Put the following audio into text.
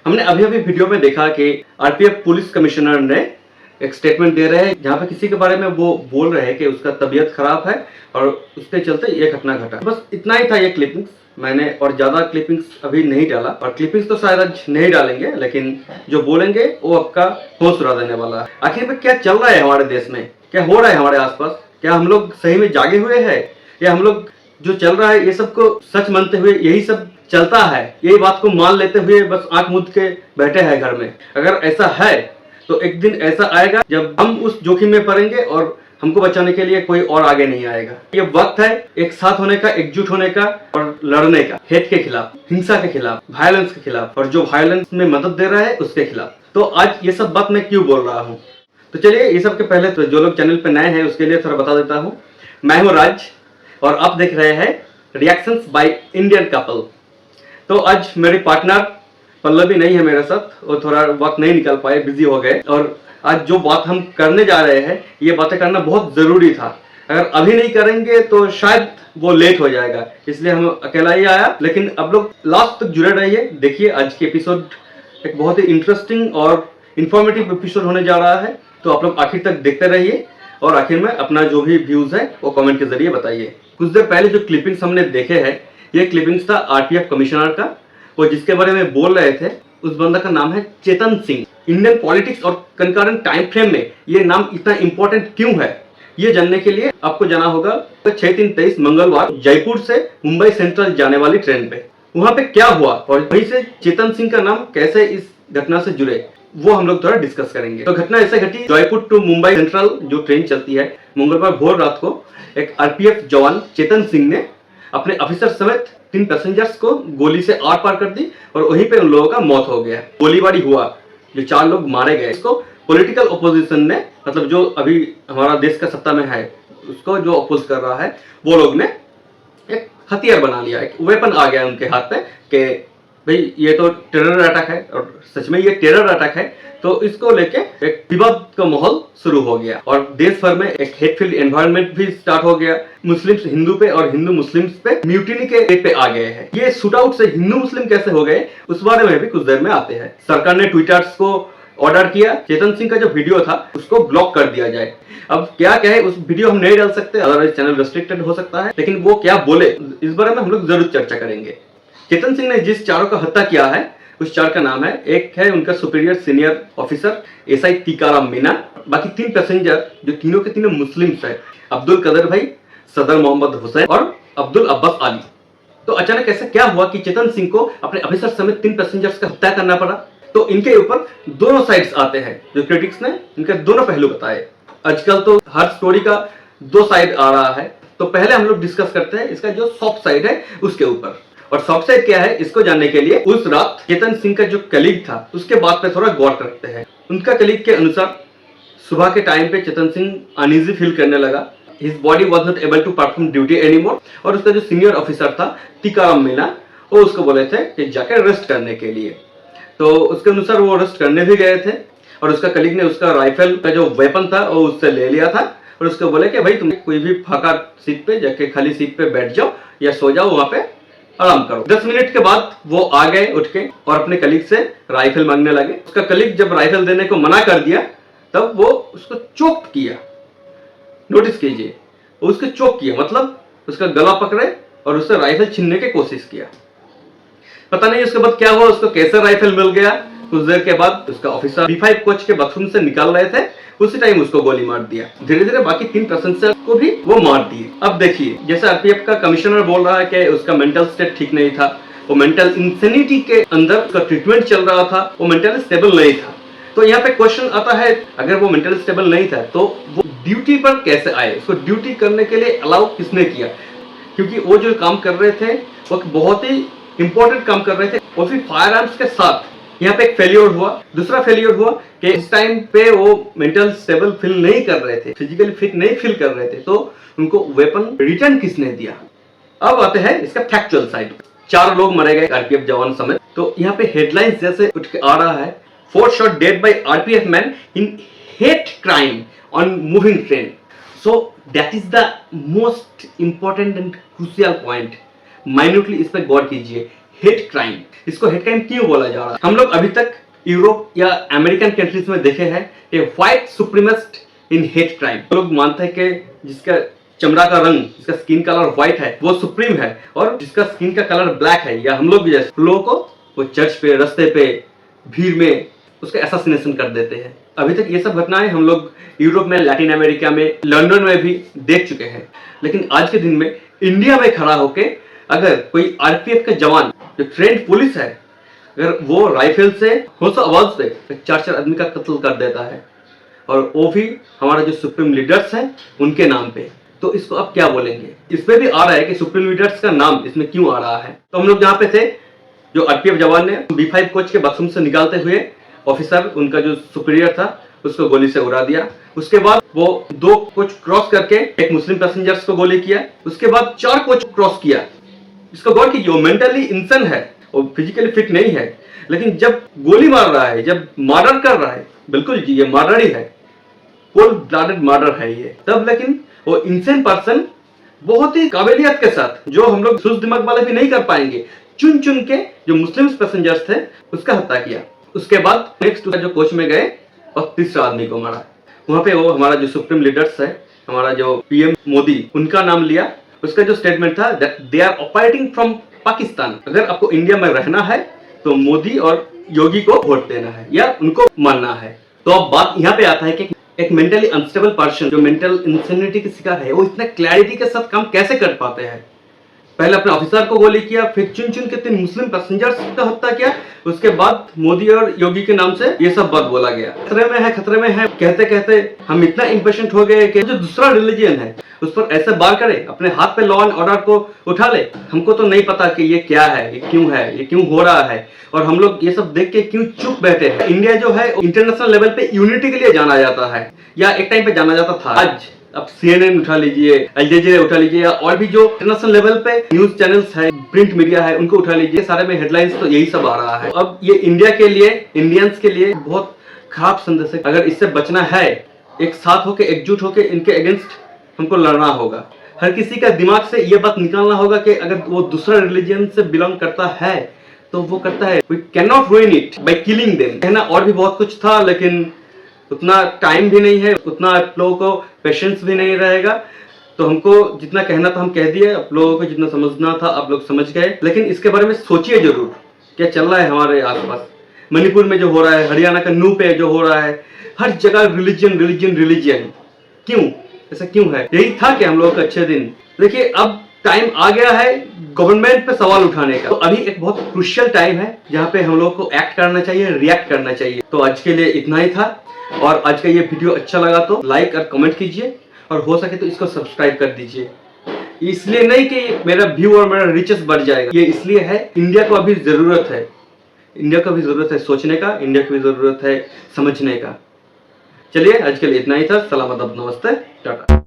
हमने अभी अभी वीडियो में देखा कि आरपीएफ पुलिस कमिश्नर ने एक स्टेटमेंट दे रहे हैं जहां पे किसी के बारे में वो बोल रहे हैं कि उसका तबीयत खराब है और उसके चलते ये घटना घटा। बस इतना ही था ये क्लिपिंग्स मैंने, और ज्यादा क्लिपिंग्स अभी नहीं डाला, और क्लिपिंग्स तो शायद आज नहीं डालेंगे, लेकिन जो बोलेंगे वो आपका होश उड़ा देने वाला है। आखिर में क्या चल रहा है हमारे देश में, क्या हो रहा है हमारे आसपास, क्या हम लोग सही में जागे हुए हैं, या हम लोग जो चल रहा है ये सबको सच मानते हुए यही सब चलता है, यही बात को मान लेते हुए बस आंख मूंद के बैठे हैं घर में। अगर ऐसा है तो एक दिन ऐसा आएगा जब हम उस जोखिम में पड़ेंगे और हमको बचाने के लिए कोई और आगे नहीं आएगा। ये वक्त है एक साथ होने का, एकजुट होने का और लड़ने का, हेट के खिलाफ, हिंसा के खिलाफ, वायलेंस के खिलाफ, और जो वायलेंस में मदद दे रहा है उसके खिलाफ। तो आज ये सब बात मैं क्यों बोल रहा हूँ, तो चलिए ये सब के पहले तो जो लोग चैनल पे नए हैं उसके लिए थोड़ा बता देता हूँ। मैं हूँ राज और आप देख रहे हैं रिएक्शंस बाय इंडियन कपल। तो आज मेरी पार्टनर पल्लवी नहीं है मेरे साथ, वो थोड़ा वक्त नहीं निकल पाए, बिजी हो गए, और आज जो बात हम करने जा रहे हैं ये बातें करना बहुत जरूरी था। अगर अभी नहीं करेंगे तो शायद वो लेट हो जाएगा, इसलिए हम अकेला ही आया। लेकिन अब लोग लास्ट तक जुड़े रहिए, देखिए आज के एपिसोड एक बहुत ही इंटरेस्टिंग और इंफॉर्मेटिव एपिसोड होने जा रहा है। तो आप लोग आखिर तक देखते रहिए और आखिर में अपना जो भी व्यूज है वो कमेंट के जरिए बताइए। कुछ देर पहले जो क्लिपिंग्स हमने देखे हैं ये क्लिपिंग्स था आरपीएफ कमिश्नर का, वो जिसके बारे में बोल रहे थे उस बंदा का नाम है चेतन सिंह। इंडियन पॉलिटिक्स और कंकरेंट टाइम फ्रेम में ये नाम इतना इंपॉर्टेंट क्यों है ये जानने के लिए आपको जाना होगा 6-3-23 मंगलवार जयपुर से मुंबई सेंट्रल जाने वाली ट्रेन पे। वहां पे क्या हुआ और वहीं से चेतन सिंह का नाम कैसे इस घटना से जुड़े वो हम लोग थोड़ा डिस्कस करेंगे। तो घटना ऐसे घटी, जयपुर टू मुंबई सेंट्रल जो ट्रेन चलती है मंगलवार भोर रात को एक आरपीएफ जवान चेतन सिंह ने अपने ऑफिसर समेत 3 पैसेंजर्स को गोली से आर पार कर दी और वहीं पे उन लोगों का मौत हो गया। गोलीबारी हुआ, जो 4 लोग मारे गए। इसको पॉलिटिकल ओपोजिशन ने, मतलब जो अभी हमारा देश का सत्ता में है उसको जो अपोज कर रहा है, वो लोग ने एक हथियार बना लिया, एक वेपन आ गया उनके हाथ पे कि भाई ये तो टेरर अटैक है, और सच में ये टेरर अटैक है। तो इसको लेके एक विवाद का माहौल शुरू हो गया और देश भर में एक हेटफुल एनवायरनमेंट भी स्टार्ट हो गया। मुस्लिम्स हिंदू पे और हिंदू मुस्लिम्स पे म्यूटिनी के रेट पे आ गए हैं। ये शूट आउट से हिंदू मुस्लिम कैसे हो गए उस बारे में भी कुछ देर में आते हैं। सरकार ने ट्विटर्स को ऑर्डर किया चेतन सिंह का जो वीडियो था उसको ब्लॉक कर दिया जाए। अब क्या कहे उस वीडियो हम नहीं डाल सकते, अदरवाइज चैनल रेस्ट्रिक्टेड हो सकता है, लेकिन वो क्या बोले इस बारे में हम लोग जरूर चर्चा करेंगे। चेतन सिंह ने जिस 4 का हत्या किया है उस 4 का नाम है, एक है उनका superior senior officer SI Tikaram Meena, बाकी 3 पैसेंजर जो तीनों के तीनों मुस्लिम्स है, अब्दुल कदर भाई, सदर मोहम्मद हुसैन और अब्दुल अब्बास अली। तो अचानक ऐसा क्या हुआ कि चेतन सिंह को अपने ऑफिसर समेत 3 पैसेंजर्स का हत्या करना पड़ा। तो इनके ऊपर दोनों साइड्स आते हैं, जो क्रिटिक्स ने इनके दोनों पहलू बताए। आजकल तो हर स्टोरी का 2 साइड आ रहा है, तो पहले हम लोग डिस्कस करते हैं इसका जो सॉफ्ट साइड है उसके ऊपर। और सॉफ्ट साइड क्या है इसको जानने के लिए उस रात चेतन सिंह का जो कलीग था उसके बात पे थोड़ा गौर करते हैं। उनका कलीग के अनुसार सुबह के टाइम पे चेतन सिंह अनईजी फील करने लगा, his body was not able to perform duty anymore, और उसका जो सीनियर ऑफिसर था टीकाराम मीना वो उसको बोले थे कि जाकर रेस्ट करने के लिए। तो उसके अनुसार वो रेस्ट करने भी गए थे और उसका कलीग ने उसका राइफल का जो वेपन था वो उससे ले लिया था और उसको बोले कि भाई तुम कोई भी फाका सीट पे जाके खाली सीट पे बैठ जाओ या सो जाओ, वहां पे आराम करो। 10 मिनट के बाद वो आ गए उठ के और अपने कलीग से राइफल मांगने लगे। उसका कलीग जब राइफल देने को मना कर दिया तब वो उसको चोक किया। नोटिस कीजिए, उसको चोक किया मतलब उसका गला पकड़े और उससे राइफल छीनने की कोशिश किया। पता नहीं उसके बाद क्या हुआ, उसको कैसे राइफल मिल गया। कुछ देर के बाद उसका ऑफिसर B5 कोच के बाथरूम से निकल रहे थे, उसी टाइम उसको गोली मार दिया। धीरे धीरे बाकी 3 पैसेंजर को भी वो मार दिए। अब देखिए, जैसे आरपीएफ का कमिश्नर बोल रहा है कि उसका मेंटल स्टेट ठीक नहीं था, वो मेंटल इंसेनिटी के अंदर उसका ट्रीटमेंट चल रहा था, वो मेंटली स्टेबल नहीं था। तो यहाँ पे क्वेश्चन आता है, अगर वो मेंटली स्टेबल नहीं था तो वो ड्यूटी पर कैसे आए, उसको ड्यूटी करने के लिए अलाउ किसने किया? क्योंकि वो जो काम कर रहे थे वो बहुत ही इंपॉर्टेंट काम कर रहे थे, वो भी फायर आर्म्स के साथ। यहाँ पे एक फेलियर हुआ। दूसरा फेलियर हुआ कि इस टाइम पे वो मेंटल स्टेबल फील नहीं कर रहे थे, फिजिकली फिट नहीं फील कर रहे थे, तो उनको वेपन रिटर्न किसने दिया? अब आते हैं इसका फैक्चुअल साइड। 4 लोग मरे गए आरपीएफ जवान समेत। तो यहाँ पे हेडलाइंस जैसे उठ के आ रहा है, 4 shot dead by RPF man in hate crime on moving train. So that is the most important and crucial point. Minutely इस पर गौर कीजिए। हेट क्राइम, इसको हेट क्राइम क्यों बोला जा रहा है? हम लोग अभी तक यूरोप या अमेरिकन कंट्रीज में देखे हैं कि व्हाइट सुप्रीमिस्ट इन हेट क्राइम। लोग मानते हैं कि जिसका चमड़ा का रंग, जिसका स्किन कलर व्हाइट है वो सुप्रीम है, और जिसका स्किन का कलर ब्लैक है या हम लोग जैसे लोगों को वो चर्च पे, रास्ते पे, भीड़ में उसका असैसिनेशन कर देते हैं। अभी तक ये सब घटनाएं हम लोग यूरोप में, लैटिन अमेरिका में, लंदन में भी देख चुके हैं। लेकिन आज के दिन में इंडिया में खड़ा होके अगर कोई आरपीएफ का जवान जो ट्रेंड पुलिस है, अगर वो राइफल से होश आवाज से 4 आदमी का कत्ल कर देता है, और वो भी हमारा जो सुप्रीम लीडर्स है उनके नाम पे, तो इसको आप क्या बोलेंगे? इसमें भी आ रहा है कि सुप्रीम लीडर्स का नाम इसमें क्यों आ रहा है। तो हम लोग यहाँ पे थे, जो आरपीएफ जवान ने B5 कोच के बाथरूम से निकालते हुए ऑफिसर, उनका जो सुपीरियर था, उसको गोली से उड़ा दिया। उसके बाद वो 2 कोच क्रॉस करके एक मुस्लिम पैसेंजर्स को गोली किया। उसके बाद 4 कोच क्रॉस किया। इसको गौर कीजिए, वो मेंटली इंसान है, वो फिजिकली फिट नहीं है, लेकिन जब गोली मार रहा है, जब मर्डर कर रहा है, बिल्कुल जी ये मर्डर ही है, कोल्ड ब्लडेड मर्डर है ये, तब लेकिन वो इंसान पर्सन बहुत ही काबिलियत के साथ, जो हम लोग सुस्त दिमाग वाले भी नहीं कर पाएंगे, चुन चुन के जो मुस्लिम पैसेंजर्स थे उसका हत्या किया। उसके बाद नेक्स्ट जो कोच में गए और तीसरा आदमी को मारा। वहां पे वो हमारा जो सुप्रीम लीडर्स है, हमारा जो पीएम मोदी, उनका नाम लिया। उसका जो स्टेटमेंट था that they are operating from Pakistan. अगर आपको इंडिया में रहना है तो मोदी और योगी को वोट देना है या उनको मानना है। तो अब बात यहाँ पे आता है कि एक मेंटली अनस्टेबल पर्सन जो मेंटल इंसेनिटी के शिकार है, वो इतना क्लैरिटी के साथ काम कैसे कर पाते हैं? पहले अपने ऑफिसर को गोली किया, फिर चुन चुन के 3 मुस्लिम पैसेंजर्स का हत्या किया, उसके बाद मोदी और योगी के नाम से ये सब बात बोला गया। खतरे में है, खतरे में है कहते कहते हम इतना इम्पेशेंट हो गए कि जो दूसरा रिलीजन है उस पर ऐसे बार करे, अपने हाथ पे लॉ एंड ऑर्डर को उठा ले। हमको तो नहीं पता कि ये क्या है, ये क्यों हो रहा है, और हम लोग ये सब देख के क्यों चुप बैठे हैं। इंडिया जो है इंटरनेशनल लेवल पे यूनिटी के लिए जाना जाता है, या एक टाइम पे जाना जाता था। आज अब CNN उठा लीजिए, अल जजीरा उठा लीजिए, या और भी जो इंटरनेशनल लेवल पे न्यूज चैनल्स है, प्रिंट मीडिया है, उनको उठा लीजिए, सारे में हेडलाइंस तो यही सब आ रहा है। अब ये इंडिया के लिए, इंडियंस के लिए बहुत खराब संदेश है। अगर इससे बचना है, एक साथ होके, एकजुट होके इनके अगेंस्ट हमको लड़ना होगा। हर किसी का दिमाग से ये बात निकालना होगा कि अगर वो दूसरा रिलीजन से बिलोंग करता है तो वो करता है, we can not ruin it by killing them. कहना और भी बहुत कुछ था, लेकिन उतना टाइम भी नहीं है, उतना आप लोगों को पेशेंस भी नहीं रहेगा। तो हमको जितना कहना था हम कह दिए, आप लोगों को जितना समझना था आप लोग समझ गए। लेकिन इसके बारे में सोचिए जरूर, क्या चल रहा है हमारे आसपास। मणिपुर में जो हो रहा है, हरियाणा का नू पे जो हो रहा है, हर जगह रिलीजन रिलीजन रिलीजन। क्यों ऐसा क्यों है? यही था कि हम लोगों का अच्छे दिन। देखिए अब टाइम आ गया है गवर्नमेंट पे सवाल उठाने का। तो अभी एक बहुत क्रूशियल टाइम है जहाँ पे हम लोग को एक्ट करना चाहिए, रिएक्ट करना चाहिए। तो आज के लिए इतना ही था, और आज का ये वीडियो अच्छा लगा तो लाइक और कमेंट कीजिए, और हो सके तो इसको सब्सक्राइब कर दीजिए। इसलिए नहीं कि मेरा व्यू और मेरा रीचेस बढ़ जाएगा, ये इसलिए है इंडिया को अभी जरूरत है, इंडिया को भी जरूरत है सोचने का, इंडिया को भी जरूरत है समझने का। चलिए आज के लिए इतना ही था। सलामत, अब नमस्ते, टाटा।